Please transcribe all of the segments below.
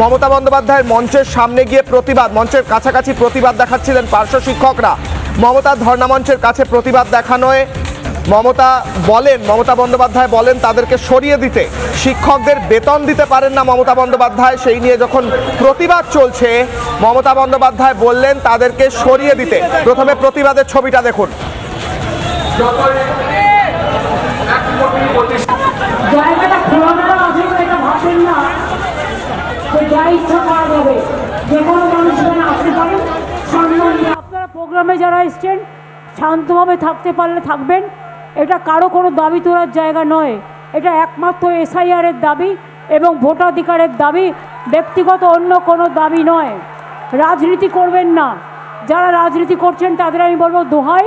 মমতা বন্দ্যোপাধ্যায়ের মঞ্চের সামনে গিয়ে প্রতিবাদ, মঞ্চের কাছাকাছি প্রতিবাদ দেখাচ্ছিলেন পার্শ্ব শিক্ষকরা। মমতার ধর্ণা মঞ্চের কাছে প্রতিবাদ দেখানোয় মমতা বন্দ্যোপাধ্যায় বলেন তাদেরকে সরিয়ে দিতে। শিক্ষকদের বেতন দিতে পারেন না মমতা বন্দ্যোপাধ্যায়, সেই নিয়ে যখন প্রতিবাদ চলছে মমতা বন্দ্যোপাধ্যায় বললেন তাদেরকে সরিয়ে দিতে। প্রথমে প্রতিবাদের ছবিটা দেখুন। জায়গাটা খোলামেলা আছে, এটা ভাবেন না যে যা ইচ্ছা করা যাবে, যে কোনো মানুষ এখানে আসতে পারেন। সম্মান নিয়ে আপনারা প্রোগ্রামে যারা এসছেন শান্তভাবে থাকতে পারলে থাকবেন। এটা কারো কোনো দাবি তোলার জায়গা নয়, এটা একমাত্র এসআইআরের দাবি এবং ভোটাধিকারের দাবি, ব্যক্তিগত অন্য কোনো দাবি নয়। রাজনীতি করবেন না, যারা রাজনীতি করছেন তাদের আমি বলবো দোহাই,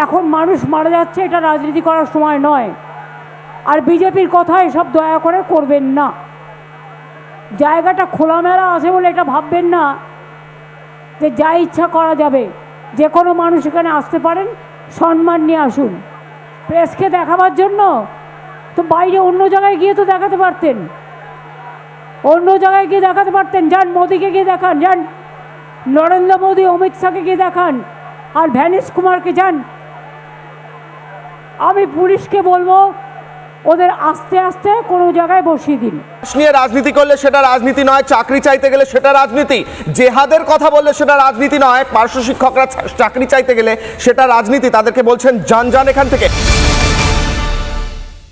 এখন মানুষ মারা যাচ্ছে, এটা রাজনীতি করার সময় নয়। আর বিজেপির কথা এসব দয়া করে করবেন না। জায়গাটা খোলামেলা আছে বলে এটা ভাববেন না যে যা ইচ্ছা করা যাবে। যে কোনো মানুষ এখানে আসতে পারেন, সম্মান নিয়ে আসুন। প্রেসকে দেখাবার জন্য তো বাইরে অন্য জায়গায় গিয়ে তো দেখাতে পারতেন, অন্য জায়গায় গিয়ে দেখাতে পারতেন। যান মোদিকে গিয়ে দেখান, যান নরেন্দ্র মোদী অমিত শাহকে গিয়ে দেখান, আর ভ্যানিশ কুমারকে যান। আমি পুলিশকে বলবো ওদের আস্তে আস্তে কোনো জায়গায় বসিয়ে দিন। নিয়ে রাজনীতি করলে সেটা রাজনীতি নয়, চাকরি চাইতে গেলে সেটা রাজনীতি। জেহাদের কথা বললে সেটা রাজনীতি নয়, পার্শ্ব শিক্ষকরা চাকরি চাইতে গেলে সেটা রাজনীতি। তাদেরকে বলছেন যান যান এখান থেকে।